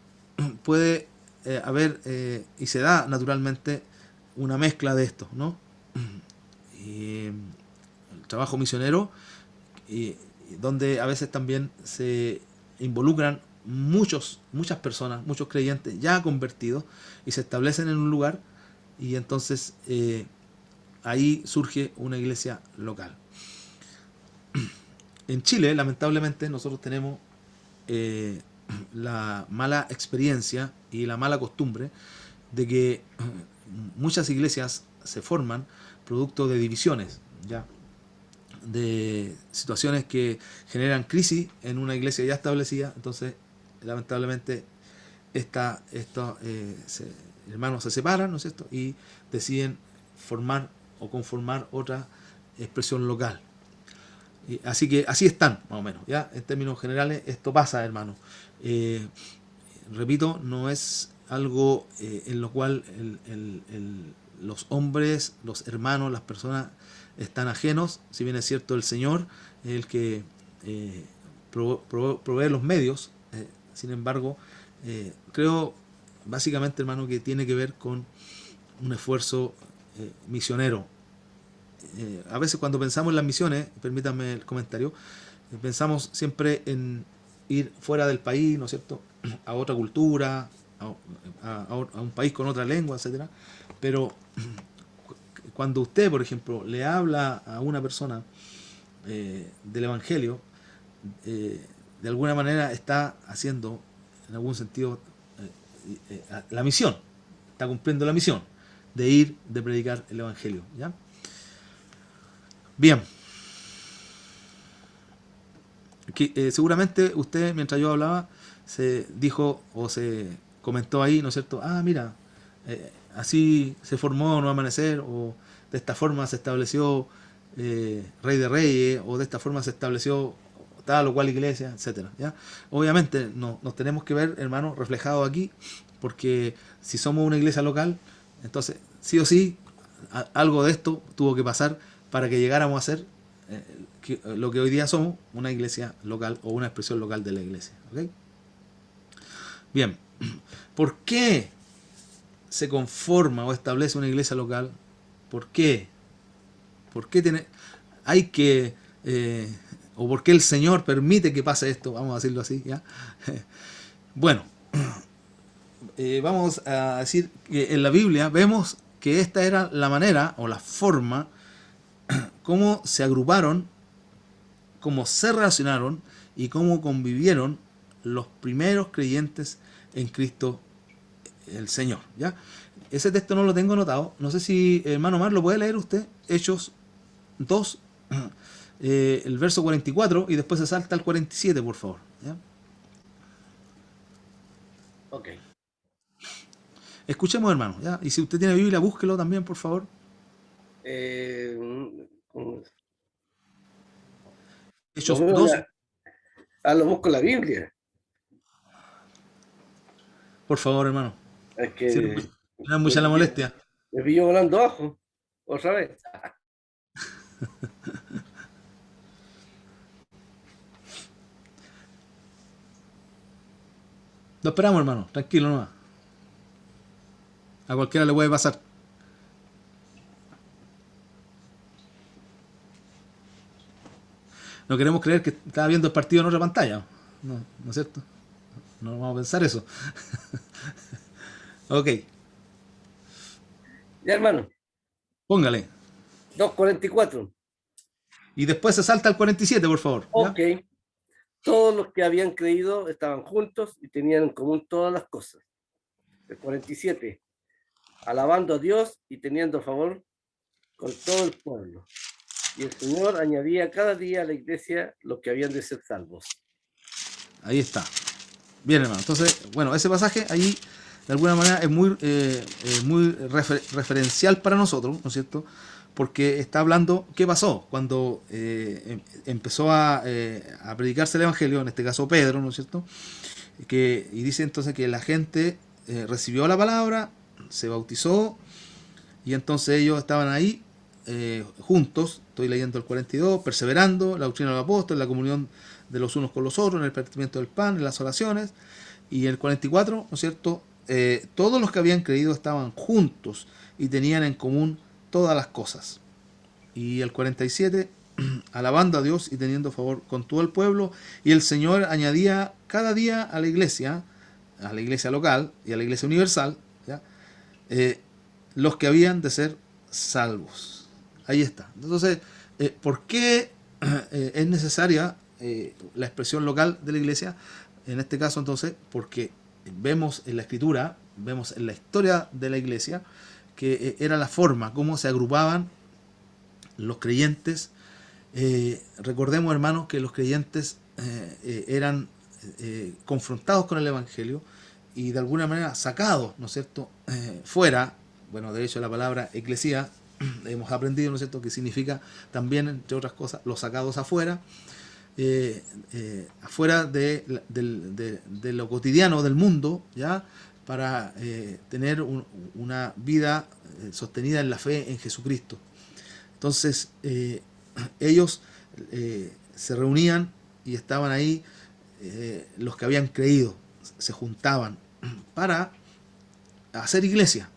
puede haber y se da naturalmente una mezcla de esto, ¿no? Y el trabajo misionero, donde a veces también se involucran muchas personas, muchos creyentes ya convertidos, y se establecen en un lugar, y entonces ahí surge una iglesia local. En Chile, lamentablemente, nosotros tenemos la mala experiencia y la mala costumbre de que muchas iglesias se forman producto de divisiones, ¿ya?, de situaciones que generan crisis en una iglesia ya establecida. Entonces, lamentablemente, estos hermanos se separan, ¿no es cierto? Y deciden formar o conformar otra expresión local. Así que así están, más o menos, ¿ya? En términos generales, esto pasa, hermano. Repito, no es algo en lo cual los hombres, los hermanos, las personas están ajenos. Si bien es cierto, el Señor es el que provee los medios. Sin embargo, creo básicamente, hermano, que tiene que ver con un esfuerzo misionero. A veces cuando pensamos en las misiones, permítanme el comentario, pensamos siempre en ir fuera del país, ¿no es cierto?, a otra cultura, a un país con otra lengua, etcétera. Pero cuando usted, por ejemplo, le habla a una persona del Evangelio, de alguna manera está haciendo, en algún sentido, la misión, está cumpliendo la misión de ir, de predicar el Evangelio, ¿ya? Bien. Seguramente usted, mientras yo hablaba, se dijo o se comentó ahí, ¿no es cierto? Ah, mira, así se formó Nuevo Amanecer, o de esta forma se estableció Rey de Reyes, o de esta forma se estableció tal o cual iglesia, etcétera, ¿ya? Obviamente nos tenemos que ver, hermanos, reflejados aquí, porque si somos una iglesia local, entonces sí o sí algo de esto tuvo que pasar para que llegáramos a ser lo que hoy día somos, una iglesia local o una expresión local de la iglesia. ¿Okay? Bien, ¿por qué se conforma o establece una iglesia local? ¿Por qué? ¿Por qué hay que o por qué el Señor permite que pase esto? Vamos a decirlo así, ¿ya? Bueno, vamos a decir que en la Biblia vemos que esta era la manera o la forma cómo se agruparon, cómo se relacionaron y cómo convivieron los primeros creyentes en Cristo el Señor, ¿ya? Ese texto no lo tengo anotado. No sé si, hermano Mar, ¿lo puede leer usted? Hechos 2, el verso 44, y después se salta al 47, por favor, ¿ya? Ok. Escuchemos, hermano, ¿ya? Y si usted tiene Biblia, búsquelo también, por favor. Hechos Lo veo 2, lo busco en la Biblia. por favor, hermano. Es Si que no es mucha la molestia. me pilló volando abajo. Otra vez. Lo esperamos, hermano. Tranquilo nomás. A cualquiera le puede pasar. No queremos creer que estaba viendo el partido en otra pantalla. No, ¿no es cierto? No vamos a pensar eso. Ok. Ya, hermano. Póngale. 2:44. Y después se salta al 47, por favor. ¿ya? Ok. Todos los que habían creído estaban juntos y tenían en común todas las cosas. El 47. Alabando a Dios y teniendo favor con todo el pueblo. Y el Señor añadía cada día a la iglesia los que habían de ser salvos. Ahí está. Bien, hermano. Entonces, bueno, ese pasaje ahí, de alguna manera, es muy referencial para nosotros, ¿no es cierto? Porque está hablando qué pasó cuando empezó a predicarse el Evangelio, en este caso Pedro, ¿no es cierto? Y dice entonces que la gente recibió la palabra, se bautizó, y entonces ellos estaban ahí juntos, estoy leyendo el 42, perseverando, la doctrina del apóstol, la comunión de los unos con los otros, en el partimiento del pan, en las oraciones, y el 44, ¿no es cierto? Todos los que habían creído estaban juntos y tenían en común todas las cosas. Y el 47, alabando a Dios y teniendo favor con todo el pueblo, y el Señor añadía cada día a la iglesia local y a la iglesia universal, ¿ya? Los que habían de ser salvos. Ahí está. Entonces, ¿por qué es necesaria la expresión local de la iglesia? En este caso, entonces, porque vemos en la Escritura, vemos en la historia de la iglesia, que era la forma como se agrupaban los creyentes. Recordemos, hermanos, que los creyentes eran confrontados con el Evangelio y de alguna manera sacados, ¿no es cierto?, fuera. Bueno, de hecho la palabra eclesía hemos aprendido, ¿no es cierto?, que significa también, entre otras cosas, los sacados afuera, afuera de lo cotidiano del mundo, ¿ya?, para tener una vida sostenida en la fe en Jesucristo. Entonces, ellos se reunían y estaban ahí, los que habían creído, se juntaban para hacer iglesia,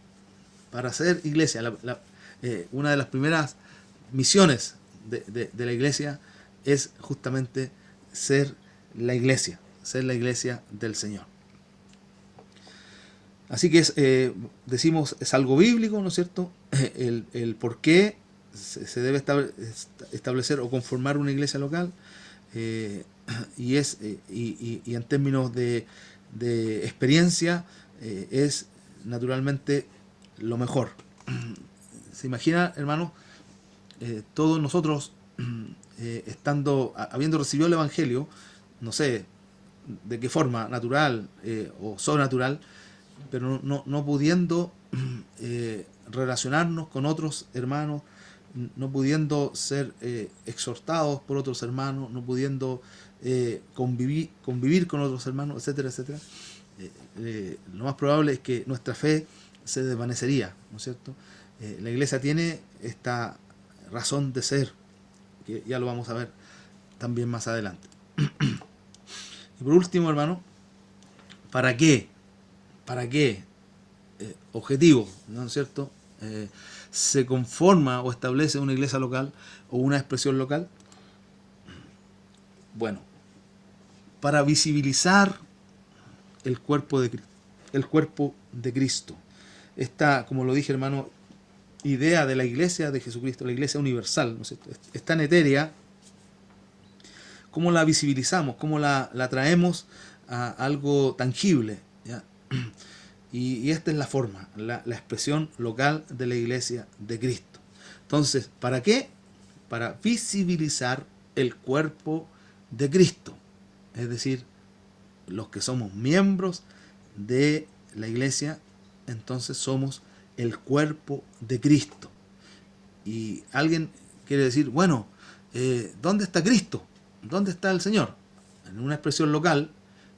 una de las primeras misiones de la iglesia es justamente ser la iglesia del Señor. Así que decimos, es algo bíblico, ¿no es cierto?, el por qué se debe establecer o conformar una iglesia local, y en términos de experiencia, es naturalmente lo mejor. Se imagina, hermanos, todos nosotros habiendo recibido el Evangelio, no sé de qué forma, natural o sobrenatural, pero no pudiendo relacionarnos con otros hermanos, no pudiendo ser exhortados por otros hermanos, no pudiendo convivir con otros hermanos, etcétera, etcétera, lo más probable es que nuestra fe se desvanecería, ¿no es cierto? La iglesia tiene esta razón de ser, que ya lo vamos a ver también más adelante. Y por último, hermano, ¿para qué? Objetivo, ¿no es cierto?, se conforma o establece una iglesia local o una expresión local. Bueno, para visibilizar el cuerpo de Cristo. Esta, como lo dije, hermano, idea de la iglesia de Jesucristo, la iglesia universal, ¿no es cierto?, es tan etérea. ¿Cómo la visibilizamos? ¿Cómo la traemos a algo tangible? ¿Ya? Y esta es la forma, la expresión local de la iglesia de Cristo. Entonces, ¿para qué? Para visibilizar el cuerpo de Cristo. Es decir, los que somos miembros de la iglesia, entonces somos el cuerpo de Cristo. Y alguien quiere decir, bueno, ¿dónde está Cristo? ¿Dónde está el Señor? En una expresión local,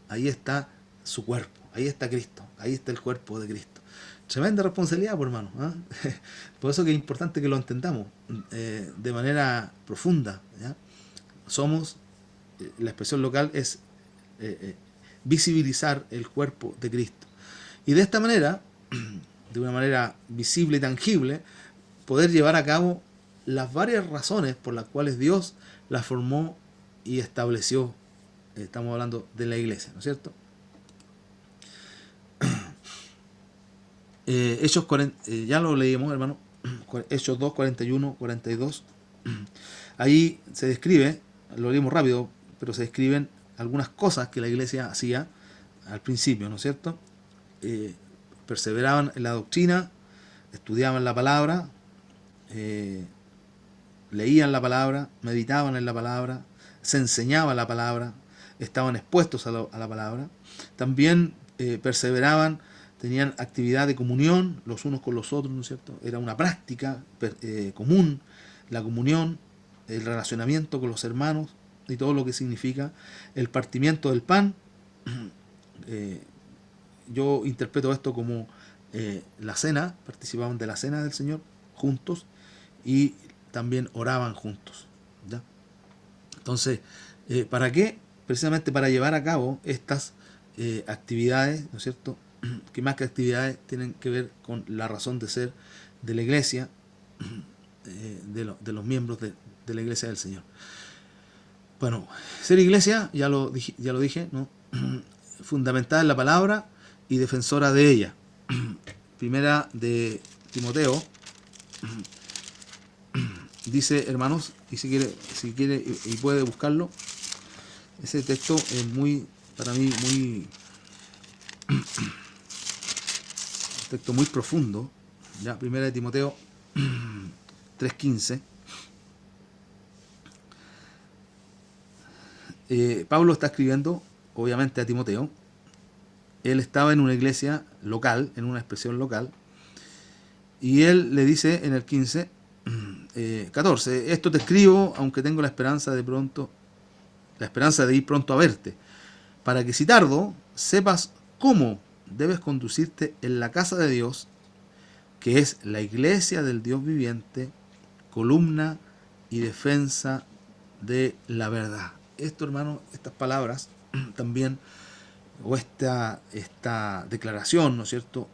ahí está su cuerpo, ahí está Cristo, ahí está el cuerpo de Cristo. Tremenda responsabilidad, por hermano, ¿eh? Por eso que es importante que lo entendamos de manera profunda, ¿ya? Somos, la expresión local es visibilizar el cuerpo de Cristo. Y de esta manera, de una manera visible y tangible, poder llevar a cabo las varias razones por las cuales Dios la formó y estableció. Estamos hablando de la iglesia, ¿no es cierto? Hechos 40, ya lo leímos, hermano, Hechos 2, 41, 42. Ahí se describe, lo leímos rápido, pero se describen algunas cosas que la iglesia hacía al principio, ¿no es cierto? Perseveraban en la doctrina, estudiaban la palabra, leían la palabra, meditaban en la palabra, se enseñaba la palabra, estaban expuestos a la palabra. También perseveraban, tenían actividad de comunión los unos con los otros, ¿no es cierto? Era una práctica común, la comunión, el relacionamiento con los hermanos y todo lo que significa el partimiento del pan. Yo interpreto esto como la cena, participaban de la cena del Señor juntos y también oraban juntos, ¿ya? Entonces, ¿para qué? Precisamente para llevar a cabo estas actividades, ¿no es cierto?, que más que actividades tienen que ver con la razón de ser de la iglesia, de los miembros de la iglesia del Señor. Bueno, ser iglesia, ya lo dije, ¿no? Fundamentada en la palabra y defensora de ella. Primera de Timoteo dice, hermanos, y si quiere y puede buscarlo, ese texto es para mí un texto muy profundo, ya, Primera de Timoteo 3:15. Pablo está escribiendo, obviamente, a Timoteo, él estaba en una iglesia local, en una expresión local, y él le dice en el 15, 14, esto te escribo, aunque tengo la esperanza de ir pronto a verte, para que si tardo, sepas cómo debes conducirte en la casa de Dios, que es la iglesia del Dios viviente, columna y defensa de la verdad. Esto, hermano, estas palabras también, o esta declaración, ¿no es cierto?,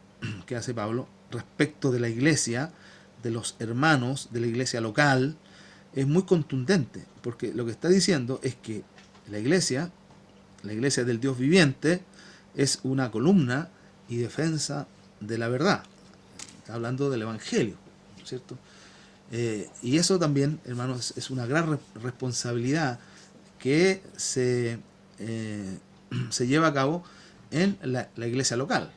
que hace Pablo respecto de la iglesia, de los hermanos de la iglesia local, es muy contundente, porque lo que está diciendo es que la iglesia del Dios viviente, es una columna y defensa de la verdad. Está hablando del Evangelio, ¿no es cierto? Y eso también, hermanos, es una gran responsabilidad que se lleva a cabo en la iglesia local,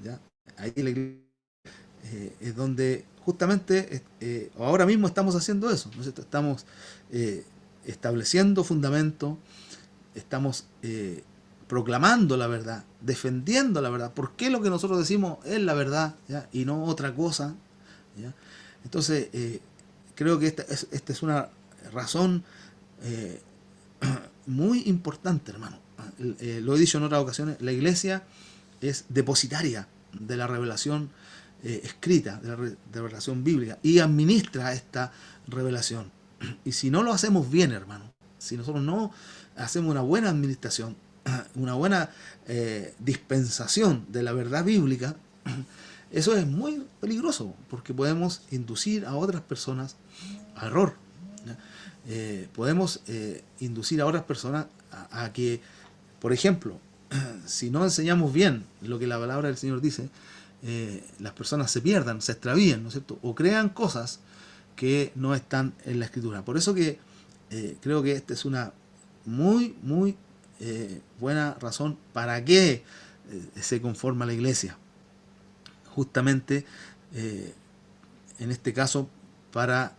¿ya? Ahí la iglesia, es donde justamente ahora mismo estamos haciendo eso, ¿no es cierto? Estamos estableciendo fundamentos, estamos proclamando la verdad, defendiendo la verdad. ¿Por qué lo que nosotros decimos es la verdad, ¿ya?, y no otra cosa, ¿ya? Entonces, creo que esta es una razón muy importante, hermano. Lo he dicho en otras ocasiones, la iglesia es depositaria de la revelación escrita, de la revelación bíblica, y administra esta revelación. Y si no lo hacemos bien, hermano, si nosotros no hacemos una buena administración, una buena dispensación de la verdad bíblica, eso es muy peligroso, porque podemos inducir a otras personas a error, ¿ya? Podemos inducir a otras personas a que, por ejemplo, si no enseñamos bien lo que la palabra del Señor dice, las personas se pierdan, se extravíen, ¿no es cierto?, o crean cosas que no están en la Escritura. Por eso que creo que esta es una muy buena razón para que se conforma la iglesia. Justamente, en este caso, para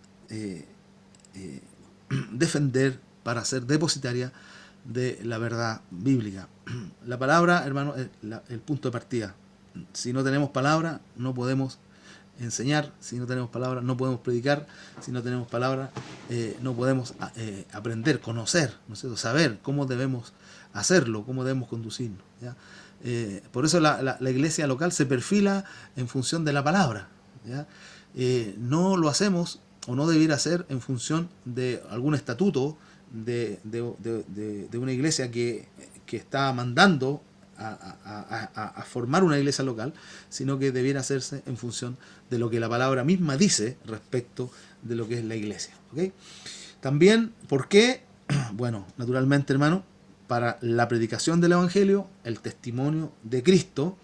defender, para ser depositaria de la verdad bíblica. La palabra, hermano, es el punto de partida. Si no tenemos palabra, no podemos enseñar. Si no tenemos palabra, no podemos predicar. Si no tenemos palabra, no podemos aprender, conocer, ¿no es cierto?, saber cómo debemos hacerlo, cómo debemos conducirnos, ¿ya? Por eso la iglesia local se perfila en función de la palabra, ¿ya? No lo hacemos, o no debiera ser, en función de algún estatuto de una iglesia que está mandando a formar una iglesia local, sino que debiera hacerse en función de lo que la palabra misma dice respecto de lo que es la iglesia, ¿ok? También, ¿por qué? Bueno, naturalmente, hermano, para la predicación del Evangelio, el testimonio de Cristo.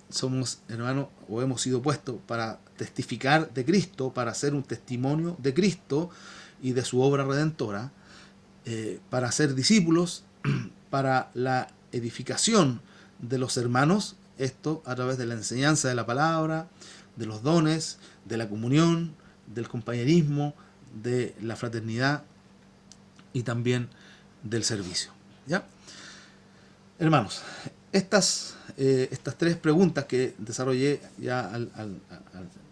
Somos, hermano, o hemos sido puestos para testificar de Cristo, para hacer un testimonio de Cristo y de su obra redentora, para ser discípulos, para la edificación de los hermanos, esto a través de la enseñanza de la palabra, de los dones, de la comunión, del compañerismo, de la fraternidad y también del servicio, ¿ya? Hermanos, estas tres preguntas que desarrollé ya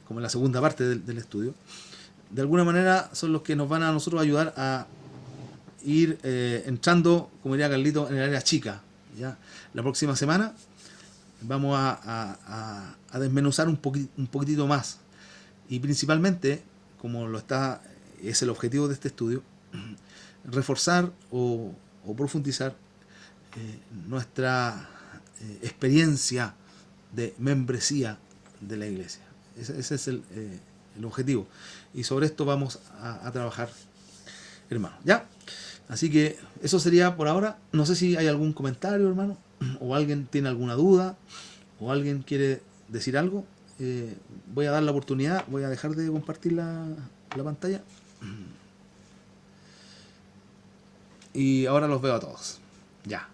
como en la segunda parte del estudio, de alguna manera son los que nos van a nosotros ayudar a ir entrando, como diría Carlito, en el área chica, ¿ya? La próxima semana vamos a desmenuzar un poquitito más, y principalmente, como es el objetivo de este estudio, reforzar o profundizar nuestra experiencia de membresía de la iglesia. Ese es el objetivo, y sobre esto vamos a trabajar, hermano, ¿ya? Así que eso sería por ahora. No sé si hay algún comentario, hermano, o alguien tiene alguna duda, o alguien quiere decir algo. Voy a dar la oportunidad, voy a dejar de compartir la pantalla, y ahora los veo a todos. Ya.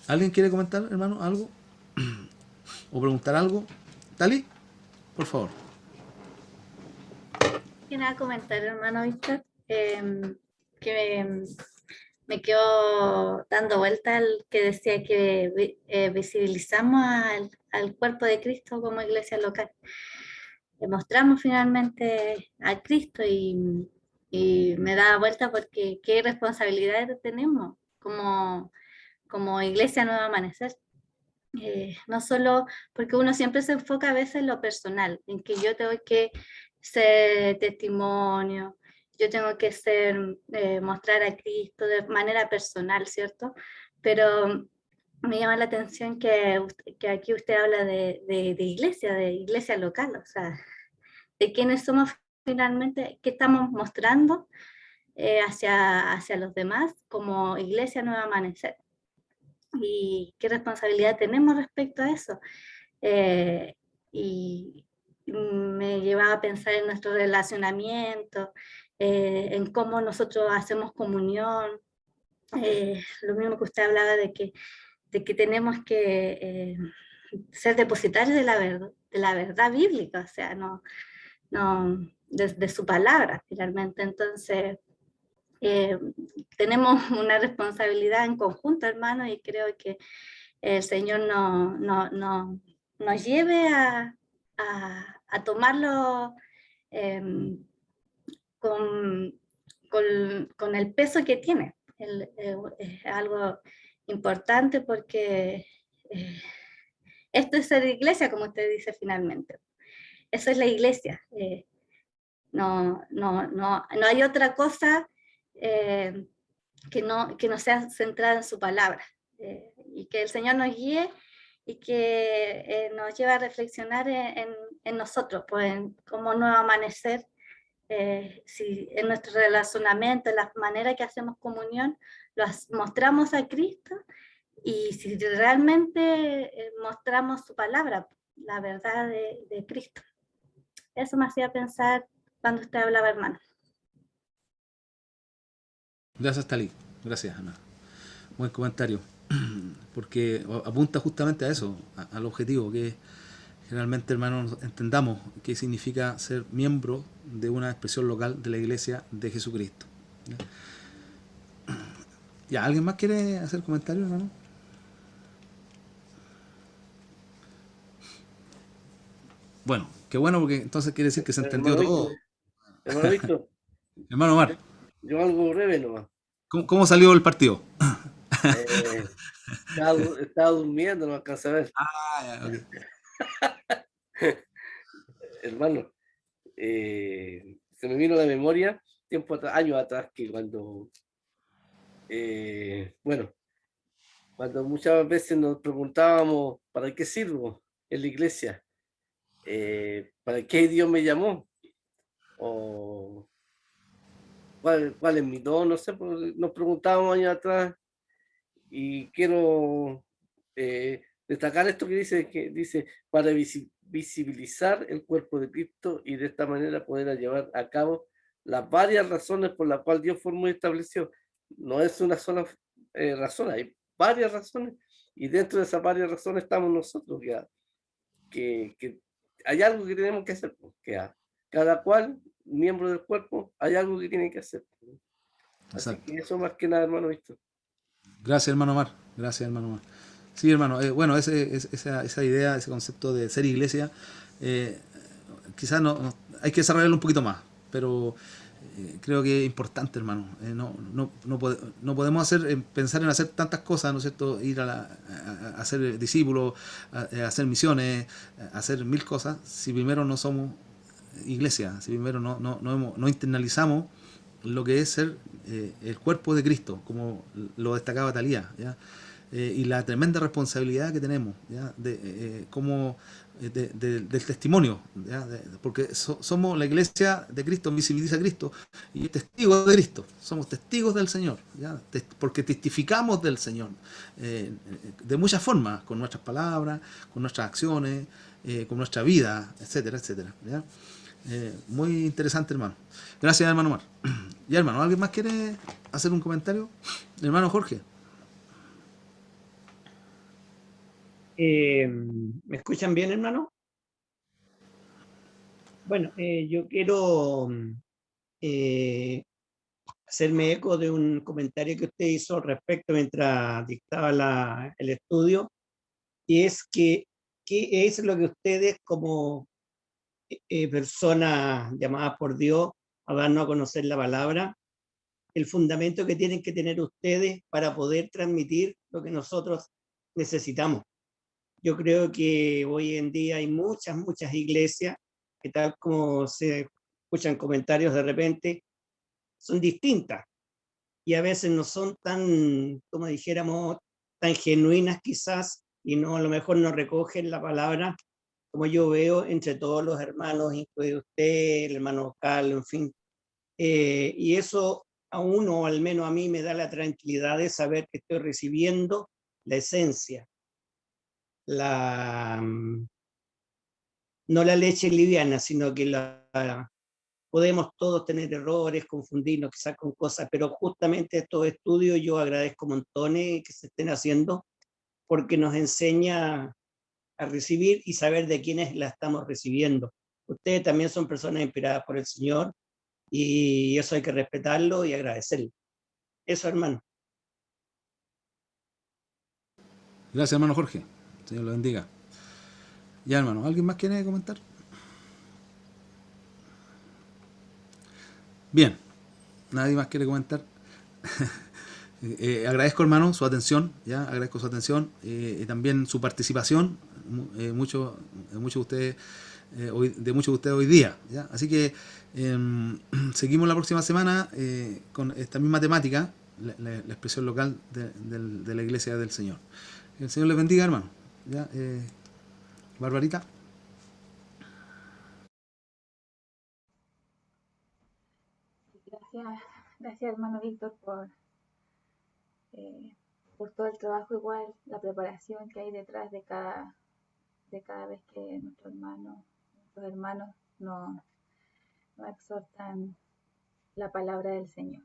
¿Alguien quiere comentar, hermano, algo? ¿O preguntar algo? ¿Tali? Por favor. Quiero comentar, hermano Víctor, que me quedó dando vuelta el que decía que visibilizamos al cuerpo de Cristo como iglesia local. Mostramos finalmente a Cristo y me da vuelta porque qué responsabilidades tenemos como Iglesia Nuevo Amanecer. No solo porque uno siempre se enfoca a veces en lo personal, en que yo tengo que ser testimonio, yo tengo que mostrar a Cristo de manera personal, ¿cierto? Pero me llama la atención que aquí usted habla de iglesia local, o sea, de quiénes somos finalmente, qué estamos mostrando hacia los demás como Iglesia Nuevo Amanecer. Y qué responsabilidad tenemos respecto a eso. Y me llevaba a pensar en nuestro relacionamiento, en cómo nosotros hacemos comunión, lo mismo que usted hablaba de que tenemos que ser depositarios de la verdad bíblica, o sea, de su palabra finalmente. Entonces, tenemos una responsabilidad en conjunto, hermano, y creo que el Señor nos lleve a tomarlo con el peso que tiene. Es algo importante porque esto es ser iglesia, como usted dice finalmente. Eso es la iglesia. No hay otra cosa que no sea centrada en su palabra. Y que el Señor nos guíe y que nos lleve a reflexionar en nosotros, pues en cómo nuevo amanecer, en nuestro relacionamiento, en la manera que hacemos comunión, mostramos a Cristo, y si realmente mostramos su palabra, la verdad de Cristo. Eso me hacía pensar cuando usted hablaba, hermano. Gracias, Tali. Gracias, Ana. Buen comentario. Porque apunta justamente a eso, al objetivo, que realmente, hermanos, entendamos qué significa ser miembro de una expresión local de la Iglesia de Jesucristo. ¿Ya alguien más quiere hacer comentarios, hermano? Bueno, qué bueno, porque entonces quiere decir que se entendió todo. Hermano Víctor, Hermano Omar, yo algo breve nomás. ¿cómo salió el partido? Estaba durmiendo, no alcancé a ver. Ah, ya, okay. Hermano, se me vino a la memoria años atrás, que cuando muchas veces nos preguntábamos ¿para qué sirvo en la iglesia? ¿Para qué Dios me llamó? O ¿cuál es mi don? No sé, pues, nos preguntábamos años atrás, y quiero destacar esto que dice para visibilizar el cuerpo de Cristo y de esta manera poder llevar a cabo las varias razones por las cuales Dios formó y estableció. No es una sola razón, hay varias razones, y dentro de esas varias razones estamos nosotros, que hay algo que tenemos que hacer, que cada cual, miembro del cuerpo, hay algo que tiene que hacer. Así Exacto. que eso más que nada, hermano Víctor. Gracias, hermano Omar. Gracias, hermano Omar. Sí, hermano. Bueno, esa idea, ese concepto de ser iglesia, quizás hay que desarrollarlo un poquito más, pero creo que es importante, hermano. No podemos pensar en hacer tantas cosas, ¿no es cierto? Ir a ser discípulos, a hacer misiones, a hacer mil cosas, si primero no somos iglesia, si primero no internalizamos lo que es ser el cuerpo de Cristo, como lo destacaba Talía, ¿ya? Y la tremenda responsabilidad que tenemos, ¿ya? Del testimonio, ¿ya? Porque somos la iglesia de Cristo, visibiliza a Cristo y testigos de Cristo, somos testigos del Señor, ¿ya? Porque testificamos del Señor de muchas formas, con nuestras palabras, con nuestras acciones, con nuestra vida, etcétera, etcétera, ¿ya? Muy interesante, hermano. Gracias, hermano Omar. Ya, hermano, ¿alguien más quiere hacer un comentario? Hermano Jorge. ¿Me escuchan bien, hermano? Bueno, yo quiero hacerme eco de un comentario que usted hizo al respecto mientras dictaba el estudio, y es que ¿qué es lo que ustedes como personas llamadas por Dios a darnos a conocer la palabra, el fundamento que tienen que tener ustedes para poder transmitir lo que nosotros necesitamos? Yo creo que hoy en día hay muchas iglesias que, tal como se escuchan comentarios de repente, son distintas y a veces no son tan, como dijéramos, tan genuinas quizás, y no, a lo mejor no recogen la palabra como yo veo entre todos los hermanos, incluido usted, el hermano Carlos, en fin. Y eso a uno, o al menos a mí, me da la tranquilidad de saber que estoy recibiendo la esencia, no la leche liviana, sino que podemos todos tener errores, confundirnos quizás con cosas, pero justamente estos estudios yo agradezco montones que se estén haciendo porque nos enseña a recibir y saber de quiénes la estamos recibiendo. Ustedes también son personas inspiradas por el Señor y eso hay que respetarlo y agradecerlo. Eso, hermano. Gracias, hermano Jorge. Señor lo bendiga. Ya, hermano, ¿alguien más quiere comentar? Bien, nadie más quiere comentar. Agradezco, hermano, su atención, ya agradezco su atención y también su participación, muchos de ustedes hoy día, ¿ya? Así que seguimos la próxima semana con esta misma temática, la expresión local de la Iglesia del Señor. El Señor les bendiga, hermano. ¿Ya? Barbarita. Gracias hermano Víctor por todo el trabajo, igual la preparación que hay detrás de cada vez que nuestros hermanos nos exhortan la palabra del Señor.